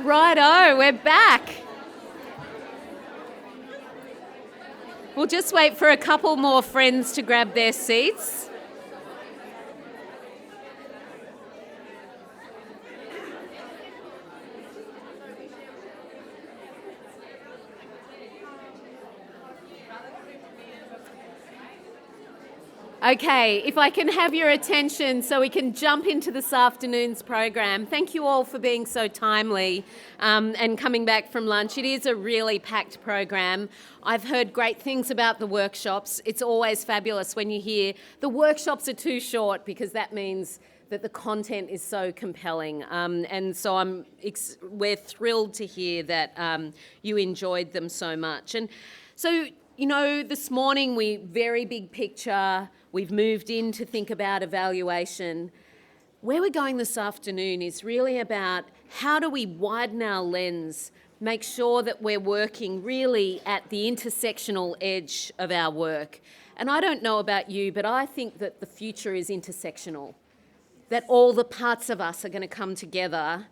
Righto, we're back. We'll just wait for a couple more friends to grab their seats. Okay, if I can have your attention so we can jump into this afternoon's program. Thank you all for being so timely and coming back from lunch. It is a really packed program. I've heard great things about the workshops. It's always fabulous when you hear the workshops are too short, because that means that the content is so compelling. And so we're thrilled to hear that you enjoyed them so much. And so, you know, this morning very big picture. We've moved in to think about evaluation. Where we're going this afternoon is really about how do we widen our lens, make sure that we're working really at the intersectional edge of our work. And I don't know about you, but I think that the future is intersectional, that all the parts of us are going to come together,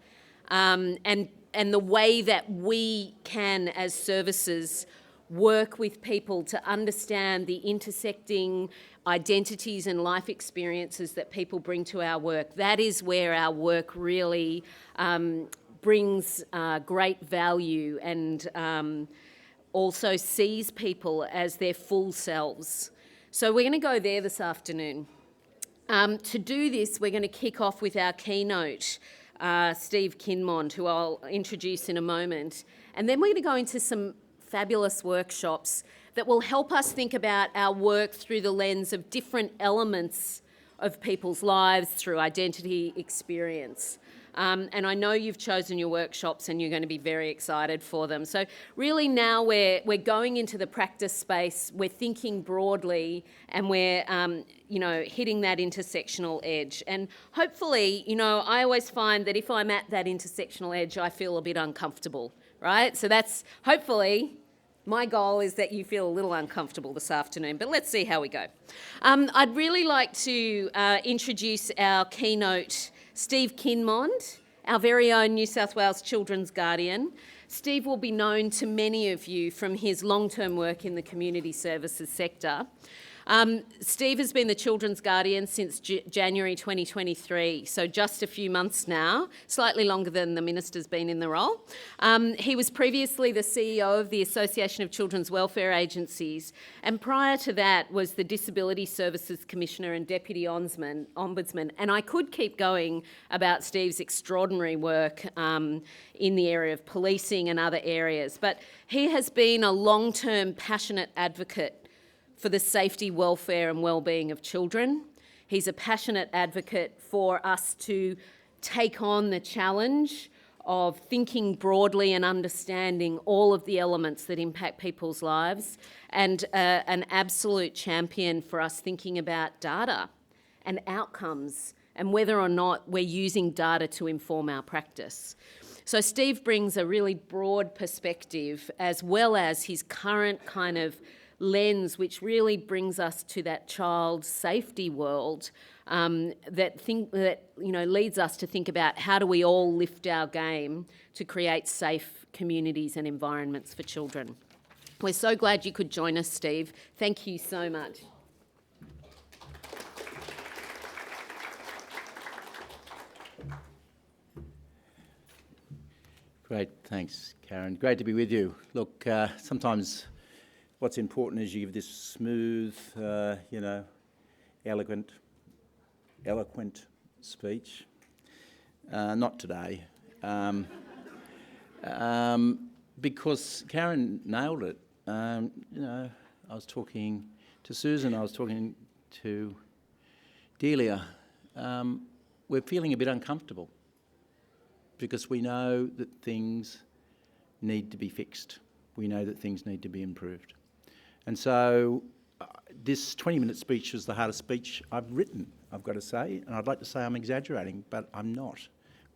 and the way that we can, as services, work with people to understand the intersecting identities and life experiences that people bring to our work. That is where our work really brings great value and also sees people as their full selves. So we're going to go there this afternoon. To do this, we're going to kick off with our keynote, Steve Kinmond, who I'll introduce in a moment. And then we're going to go into some fabulous workshops that will help us think about our work through the lens of different elements of people's lives through identity experience. And I know you've chosen your workshops and you're going to be very excited for them. So really now we're going into the practice space, we're thinking broadly, and we're hitting that intersectional edge. And hopefully, I always find that if I'm at that intersectional edge, I feel a bit uncomfortable, right? So that's hopefully my goal, is that you feel a little uncomfortable this afternoon, but let's see how we go. I'd really like to introduce our keynote, Steve Kinmond, our very own New South Wales Children's Guardian. Steve will be known to many of you from his long-term work in the community services sector. Steve has been the Children's Guardian since January 2023, so just a few months now, slightly longer than the Minister's been in the role. He was previously the CEO of the Association of Children's Welfare Agencies, and prior to that was the Disability Services Commissioner and Deputy Ombudsman. And I could keep going about Steve's extraordinary work in the area of policing and other areas, but he has been a long-term passionate advocate for the safety, welfare and well-being of children. He's a passionate advocate for us to take on the challenge of thinking broadly and understanding all of the elements that impact people's lives, and an absolute champion for us thinking about data and outcomes and whether or not we're using data to inform our practice. So Steve brings a really broad perspective, as well as his current kind of lens, which really brings us to that child safety world that leads us to think about how do we all lift our game to create safe communities and environments for children. We're so glad you could join us, Steve. Thank you so much. Great, thanks, Karen. Great to be with you. Look, sometimes what's important is you give this smooth, eloquent speech. Not today, because Karen nailed it. I was talking to Susan, I was talking to Delia. We're feeling a bit uncomfortable because we know that things need to be fixed. We know that things need to be improved. And so this 20-minute speech was the hardest speech I've written, I've got to say, and I'd like to say I'm exaggerating, but I'm not.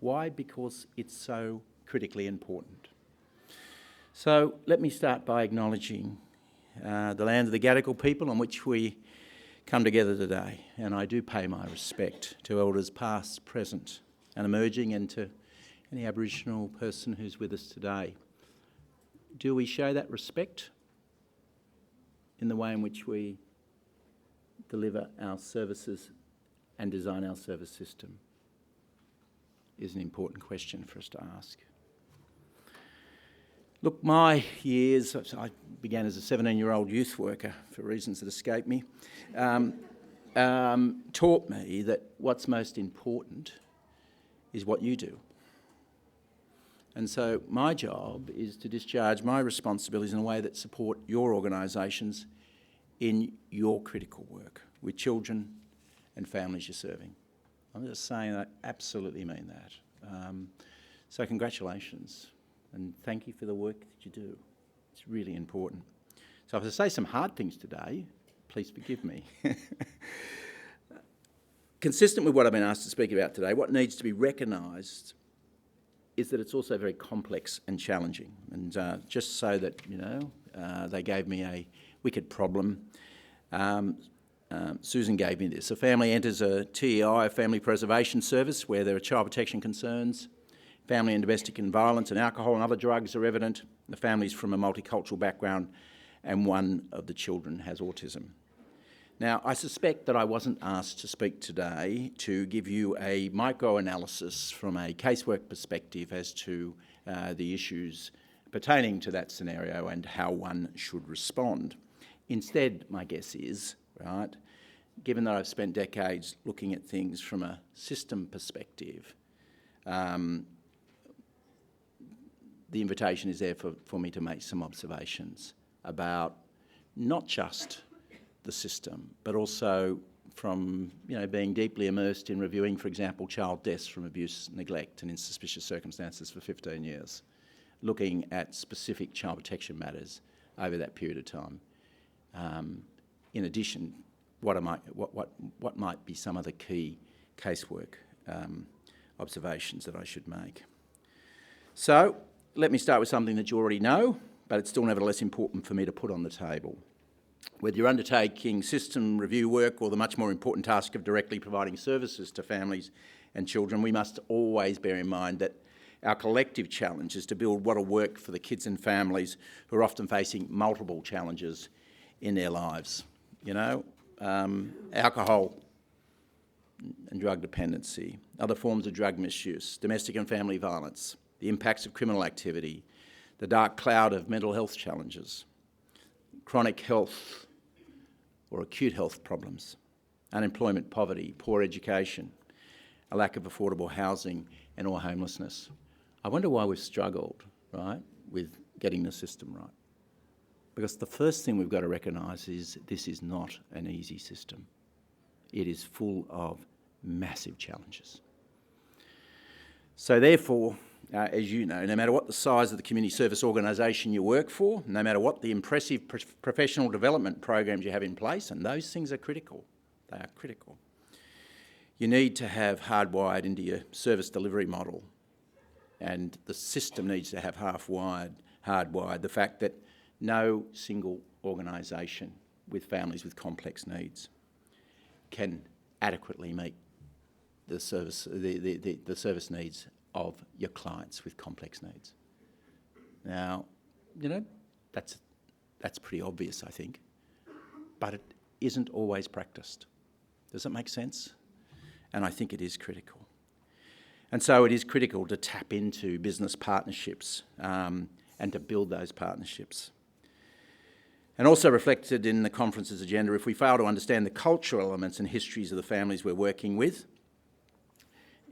Why? Because it's so critically important. So let me start by acknowledging the land of the Gadigal people on which we come together today, and I do pay my respect to elders past, present and emerging, and to any Aboriginal person who's with us today. Do we show that respect in the way in which we deliver our services and design our service system? Is an important question for us to ask. Look, my years, I began as a 17-year-old youth worker for reasons that escape me, taught me that what's most important is what you do. And so my job is to discharge my responsibilities in a way that support your organisations in your critical work with children and families you're serving. I'm just saying I absolutely mean that. So congratulations and thank you for the work that you do. It's really important. So if I say some hard things today, please forgive me. Consistent with what I've been asked to speak about today, what needs to be recognised is that it's also very complex and challenging. And just so that, you know, they gave me a wicked problem. Susan gave me this. A family enters a TEI, a family preservation service, where there are child protection concerns, family and domestic violence and alcohol and other drugs are evident. The family's from a multicultural background and one of the children has autism. Now, I suspect that I wasn't asked to speak today to give you a micro-analysis from a casework perspective as to the issues pertaining to that scenario and how one should respond. Instead, my guess is, right, given that I've spent decades looking at things from a system perspective, the invitation is there for me to make some observations about not just the system, but also from, you know, being deeply immersed in reviewing, for example, child deaths from abuse, neglect and in suspicious circumstances for 15 years, looking at specific child protection matters over that period of time. In addition, what might be some of the key casework observations that I should make. So, let me start with something that you already know, but it's still nevertheless important for me to put on the table. Whether you're undertaking system review work or the much more important task of directly providing services to families and children, we must always bear in mind that our collective challenge is to build what will work for the kids and families who are often facing multiple challenges in their lives. You know, alcohol and drug dependency, other forms of drug misuse, domestic and family violence, the impacts of criminal activity, the dark cloud of mental health challenges, chronic health or acute health problems, unemployment, poverty, poor education, a lack of affordable housing and or homelessness. I wonder why we've struggled, right, with getting the system right. Because the first thing we've got to recognise is this is not an easy system. It is full of massive challenges. So therefore, as you know, no matter what the size of the community service organisation you work for, no matter what the impressive professional development programs you have in place, and those things are critical, they are critical, you need to have hardwired into your service delivery model, and the system needs to have hardwired the fact that no single organisation with families with complex needs can adequately meet the service needs of your clients with complex needs. Now, you know, that's pretty obvious, I think, but it isn't always practiced. Does that make sense? And I think it is critical. And so it is critical to tap into business partnerships and to build those partnerships. And also reflected in the conference's agenda, if we fail to understand the cultural elements and histories of the families we're working with,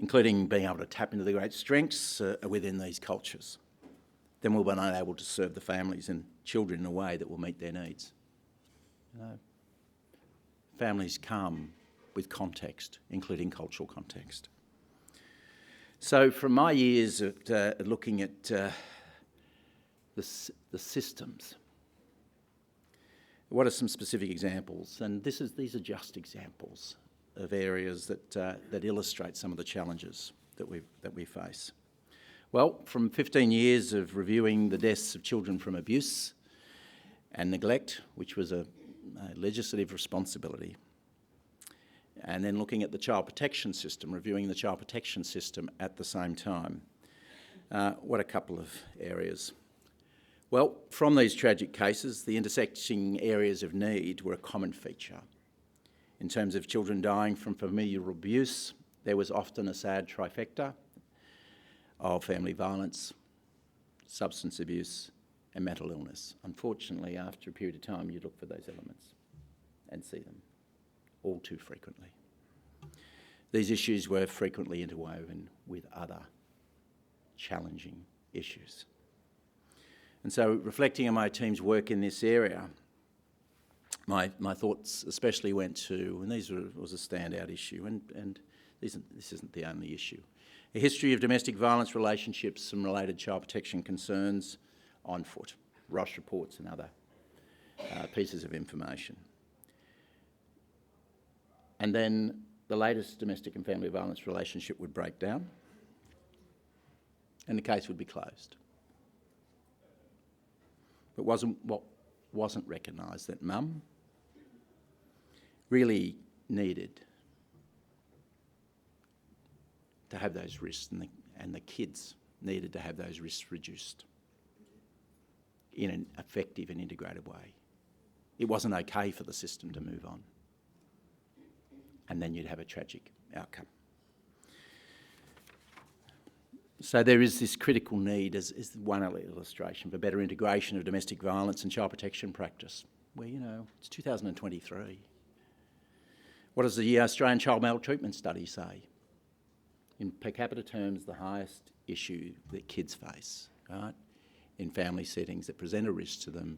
including being able to tap into the great strengths within these cultures, then we'll be unable to serve the families and children in a way that will meet their needs. You know, families come with context, including cultural context. So from my years at looking at the systems, what are some specific examples? And these are just examples of areas that illustrate some of the challenges that we face. Well, from 15 years of reviewing the deaths of children from abuse and neglect, which was a legislative responsibility, and then looking at the child protection system, reviewing the child protection system at the same time, What a couple of areas. Well, from these tragic cases, the intersecting areas of need were a common feature. In terms of children dying from familial abuse, there was often a sad trifecta of family violence, substance abuse, and mental illness. Unfortunately, after a period of time, you look for those elements and see them all too frequently. These issues were frequently interwoven with other challenging issues. And so, reflecting on my team's work in this area, my thoughts especially went to, and was a standout issue, and this isn't the only issue, a history of domestic violence relationships and related child protection concerns on foot, Ross reports and other pieces of information. And then the latest domestic and family violence relationship would break down and the case would be closed. But what wasn't recognised, that mum really needed to have those risks, and the kids needed to have those risks reduced in an effective and integrated way. It wasn't okay for the system to move on, and then you'd have a tragic outcome. So there is this critical need, as one illustration, for better integration of domestic violence and child protection practice, where, it's 2023. What does the Australian Child Maltreatment Study say? In per capita terms, the highest issue that kids face, right, in family settings that present a risk to them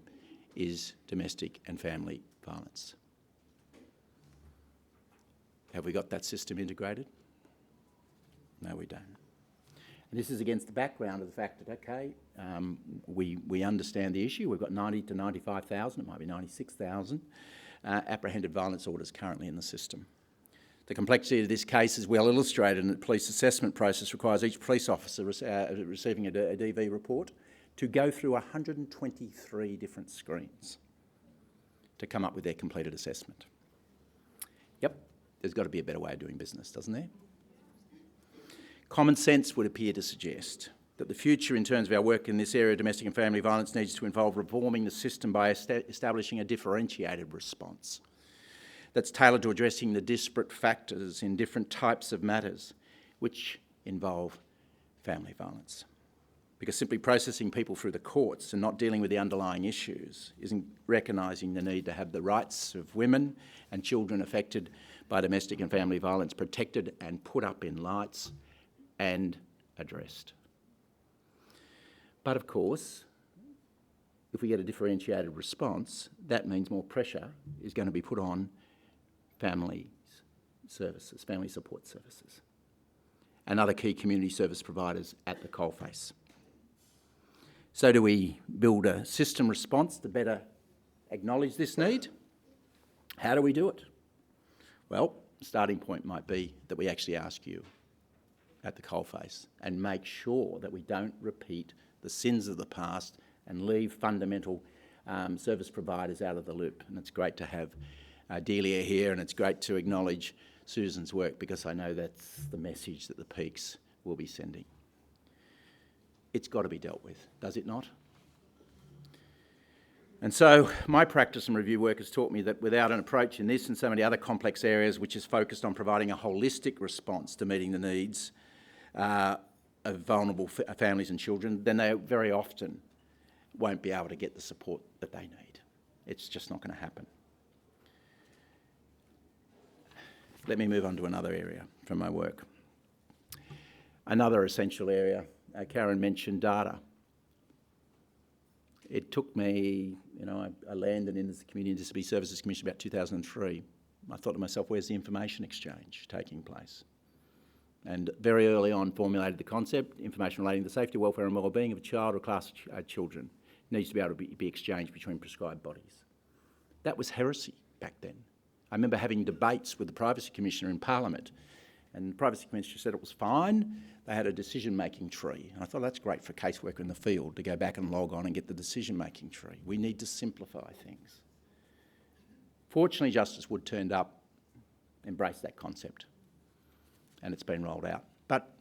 is domestic and family violence. Have we got that system integrated? No, we don't. And this is against the background of the fact that, we understand the issue. We've got 90 to 95,000, it might be 96,000, apprehended violence orders currently in the system. The complexity of this case is well illustrated in the police assessment process requires each police officer receiving a DV report to go through 123 different screens to come up with their completed assessment. Yep, there's got to be a better way of doing business, doesn't there? Common sense would appear to suggest that the future in terms of our work in this area of domestic and family violence needs to involve reforming the system by establishing a differentiated response that's tailored to addressing the disparate factors in different types of matters which involve family violence. Because simply processing people through the courts and not dealing with the underlying issues isn't recognising the need to have the rights of women and children affected by domestic and family violence protected and put up in lights and addressed. But of course, if we get a differentiated response, that means more pressure is going to be put on family services, family support services, and other key community service providers at the coalface. So do we build a system response to better acknowledge this need? How do we do it? Well, the starting point might be that we actually ask you at the coalface and make sure that we don't repeat the sins of the past and leave fundamental service providers out of the loop. And it's great to have Delia here, and it's great to acknowledge Susan's work, because I know that's the message that the peaks will be sending. It's got to be dealt with, does it not? And so my practice and review work has taught me that without an approach in this and so many other complex areas which is focused on providing a holistic response to meeting the needs of vulnerable families and children, then they very often won't be able to get the support that they need. It's just not going to happen. Let me move on to another area from my work. Another essential area, Karen mentioned data. It took me, I landed in the Community and Disability Services Commission about 2003. I thought to myself, where's the information exchange taking place? And very early on formulated the concept, information relating to the safety, welfare and wellbeing of a child or class of children needs to be able to be exchanged between prescribed bodies. That was heresy back then. I remember having debates with the Privacy Commissioner in Parliament, and the Privacy Commissioner said it was fine. They had a decision-making tree. And I thought, that's great for a caseworker in the field to go back and log on and get the decision-making tree. We need to simplify things. Fortunately, Justice Wood turned up, embraced that concept, and it's been rolled out. But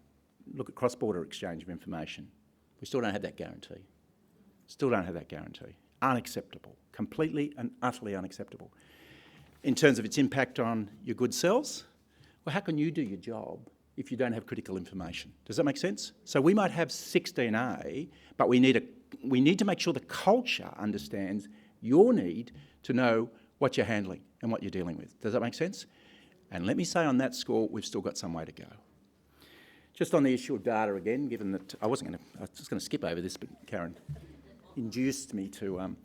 look at cross-border exchange of information. We still don't have that guarantee. Still don't have that guarantee. Unacceptable. Completely and utterly unacceptable. In terms of its impact on your good selves, well, how can you do your job if you don't have critical information? Does that make sense? So we might have 16A, but we need to make sure the culture understands your need to know what you're handling and what you're dealing with. Does that make sense? And let me say on that score, we've still got some way to go. Just on the issue of data again, given that I was just going to skip over this, but Karen induced me to.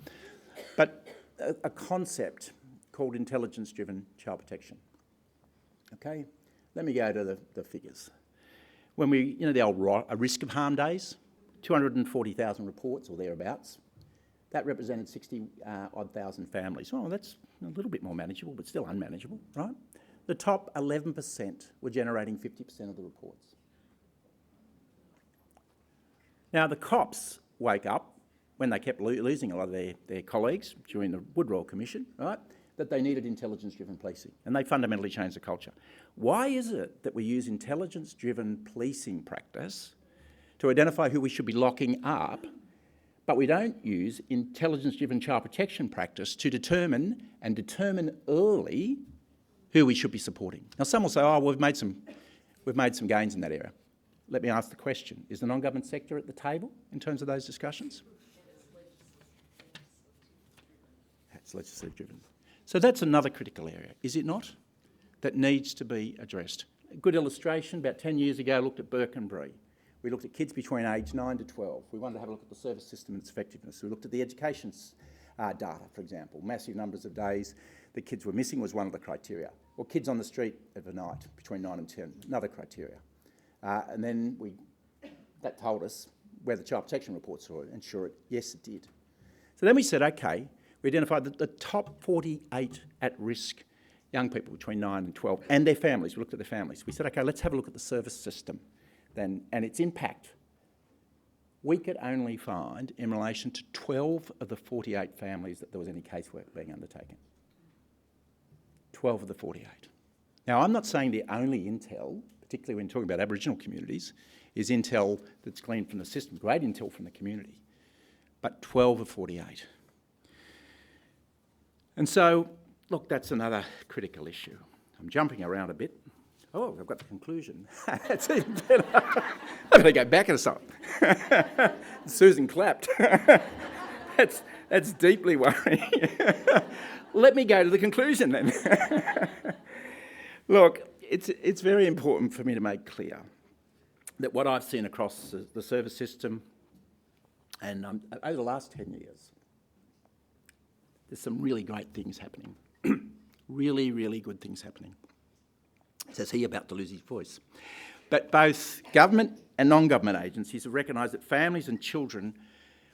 But a concept called intelligence-driven child protection. Okay, let me go to the figures. When we, the old risk of harm days, 240,000 reports or thereabouts. That represented 60-odd thousand families. Oh, that's a little bit more manageable, but still unmanageable, right? The top 11% were generating 50% of the reports. Now, the cops wake up when they kept losing a lot of their colleagues during the Wood Royal Commission, right, that they needed intelligence-driven policing, and they fundamentally changed the culture. Why is it that we use intelligence-driven policing practice to identify who we should be locking up, but we don't use intelligence-driven child protection practice to determine early who we should be supporting? Now, some will say, oh, we've made some gains in that area. Let me ask the question, is the non-government sector at the table in terms of those discussions? It's legislative-driven. So that's another critical area, is it not? That needs to be addressed. A good illustration, about 10 years ago, looked at Birkenbury. We looked at kids between age 9 to 12. We wanted to have a look at the service system and its effectiveness. We looked at the education data, for example. Massive numbers of days that kids were missing was one of the criteria. Or kids on the street overnight, between 9 and 10, another criteria. And then that told us where the child protection reports were, and sure, yes, it did. So then we said, okay, we identified that the top 48 at-risk young people between 9 and 12, and their families, we looked at their families. We said, okay, let's have a look at the service system then and its impact. We could only find, in relation to 12 of the 48 families, that there was any casework being undertaken. 12 of the 48. Now, I'm not saying the only intel, particularly when talking about Aboriginal communities, is intel that's gleaned from the system, great intel from the community, but 12 of 48. And so, look, that's another critical issue. I'm jumping around a bit. Oh, I've got the conclusion. That's even better. I'm going to go back a stop. Susan clapped. That's deeply worrying. Let me go to the conclusion then. Look, it's very important for me to make clear that what I've seen across the service system and over the last 10 years, there's some really great things happening. Really, really good things happening. Says he about to lose his voice. But both government and non-government agencies have recognised that families and children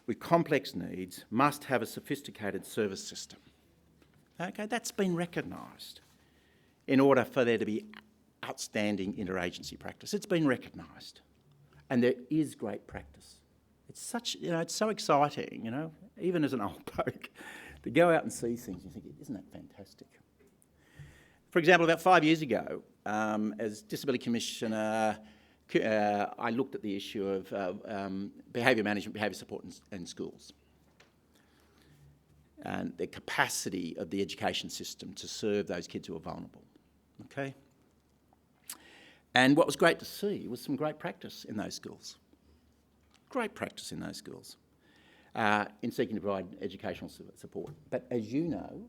with complex needs must have a sophisticated service system. Okay, that's been recognised in order for there to be outstanding interagency practice. It's been recognised. And there is great practice. It's such, it's so exciting, even as an old bloke, to go out and see things and think, isn't that fantastic? For example, about 5 years ago, as Disability Commissioner, I looked at the issue of behaviour management, behaviour support in schools, and the capacity of the education system to serve those kids who are vulnerable, okay? And what was great to see was some great practice in those schools. Great practice in those schools in seeking to provide educational support. But as you know,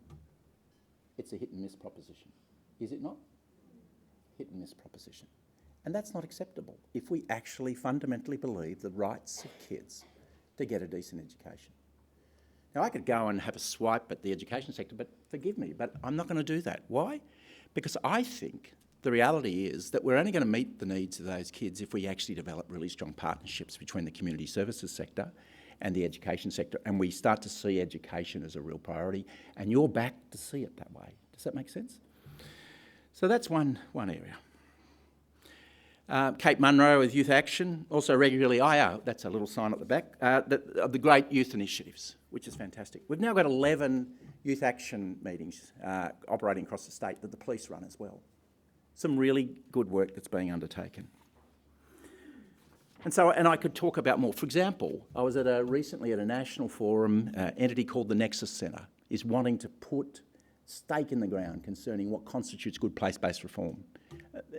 it's a hit and miss proposition. Is it not? Hit and miss proposition. And that's not acceptable if we actually fundamentally believe the rights of kids to get a decent education. Now, I could go and have a swipe at the education sector, but forgive me, but I'm not going to do that. Why? Because I think the reality is that we're only going to meet the needs of those kids if we actually develop really strong partnerships between the community services sector and the education sector, and we start to see education as a real priority, and you're back to see it that way. Does that make sense? So that's one area. Kate Munro with Youth Action, also regularly that's a little sign at the back, of the great youth initiatives, which is fantastic. We've now got 11 Youth Action meetings operating across the state that the police run as well. Some really good work that's being undertaken. And I could talk about more. For example, I was recently at a national forum, entity called the Nexus Center is wanting to put stake in the ground concerning what constitutes good place-based reform.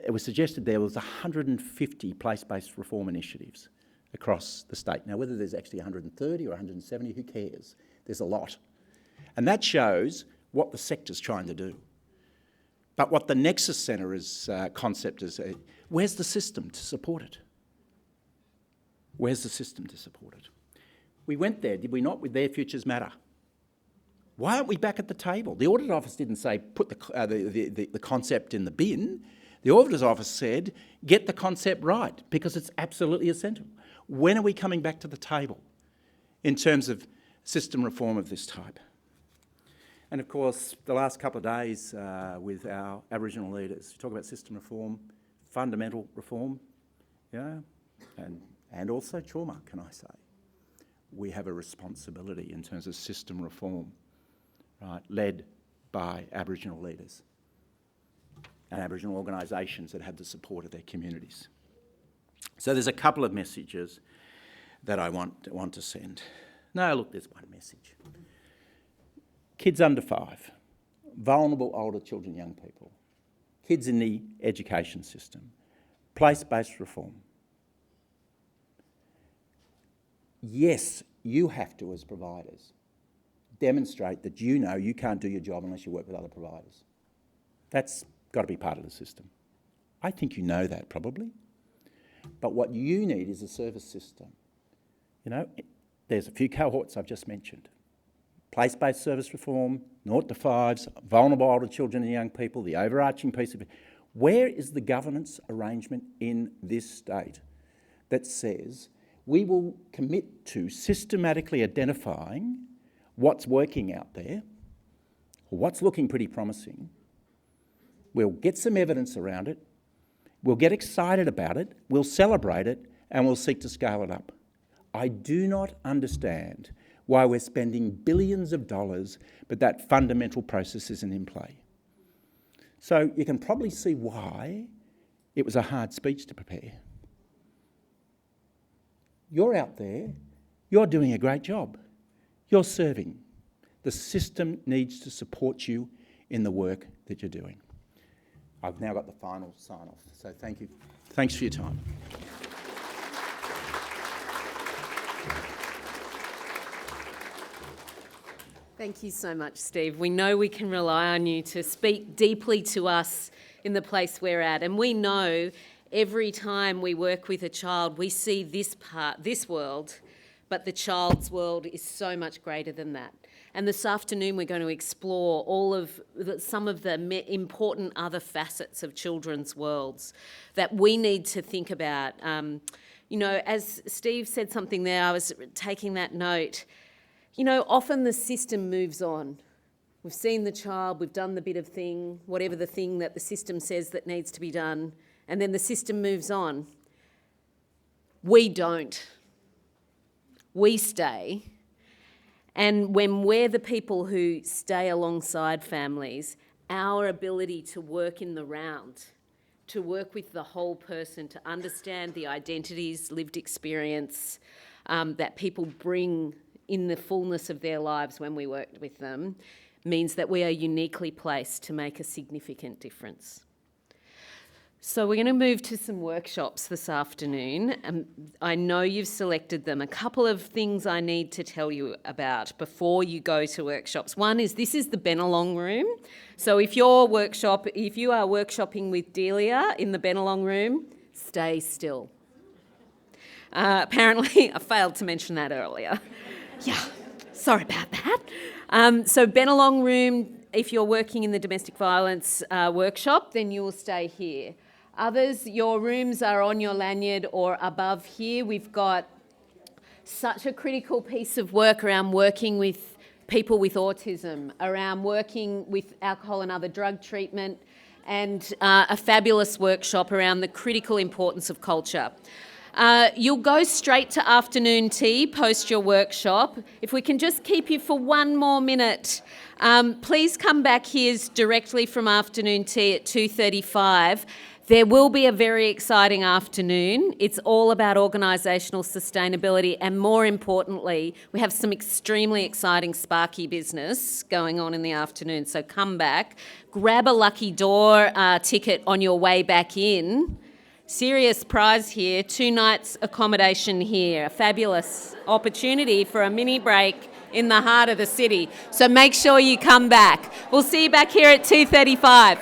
It was suggested there was 150 place-based reform initiatives across the state. Now, whether there's actually 130 or 170, who cares? There's a lot. And that shows what the sector's trying to do. But what the Nexus Center concept is, where's the system to support it? Where's the system to support it? We went there, did we not, with Their Futures Matter? Why aren't we back at the table? The Audit Office didn't say put the concept in the bin. The Auditor's Office said get the concept right because it's absolutely essential. When are we coming back to the table in terms of system reform of this type? And of course, the last couple of days with our Aboriginal leaders, talk about system reform, fundamental reform, and also trauma, can I say. We have a responsibility in terms of system reform, right, led by Aboriginal leaders and Aboriginal organisations that have the support of their communities. So there's a couple of messages that I want to send. No, look, there's one message. Kids under 5, vulnerable older children, young people, kids in the education system, place-based reform. Yes, you have to, as providers, demonstrate that you know you can't do your job unless you work with other providers. That's got to be part of the system. I think you know that probably. But what you need is a service system. You know, there's a few cohorts I've just mentioned. Place-based service reform, 0 to 5s, vulnerable older children and young people, the overarching piece of it. Where is the governance arrangement in this state that says we will commit to systematically identifying what's working out there, or what's looking pretty promising. We'll get some evidence around it, we'll get excited about it, we'll celebrate it, and we'll seek to scale it up. I do not understand why we're spending billions of dollars, but that fundamental process isn't in play. So you can probably see why it was a hard speech to prepare. You're out there, you're doing a great job. You're serving. The system needs to support you in the work that you're doing. I've now got the final sign-off, so thank you. Thanks for your time. Thank you so much, Steve. We know we can rely on you to speak deeply to us in the place we're at, and we know every time we work with a child, we see this world, but the child's world is so much greater than that. And this afternoon we're going to explore some of the important other facets of children's worlds that we need to think about. As Steve said something there, I was taking that note. Often the system moves on. We've seen the child, we've done the bit of thing, whatever the thing that the system says that needs to be done, and then the system moves on. We don't. We stay. And when we're the people who stay alongside families, our ability to work in the round, to work with the whole person, to understand the identities, lived experience that people bring in the fullness of their lives when we work with them, means that we are uniquely placed to make a significant difference. So we're going to move to some workshops this afternoon. I know you've selected them. A couple of things I need to tell you about before you go to workshops. One is this is the Bennelong room. So if you are workshopping with Delia in the Bennelong room, stay still. Apparently, I failed to mention that earlier. Yeah, sorry about that. So Bennelong room, if you're working in the domestic violence workshop, then you will stay here. Others, your rooms are on your lanyard or above here. We've got such a critical piece of work around working with people with autism, around working with alcohol and other drug treatment, and a fabulous workshop around the critical importance of culture. You'll go straight to afternoon tea post your workshop. If we can just keep you for one more minute. Please come back here directly from afternoon tea at 2:35. There will be a very exciting afternoon. It's all about organisational sustainability, and more importantly, we have some extremely exciting sparky business going on in the afternoon. So come back, grab a lucky door ticket on your way back in. Serious prize here, 2 nights accommodation here, a fabulous opportunity for a mini break in the heart of the city. So make sure you come back. We'll see you back here at 2:35.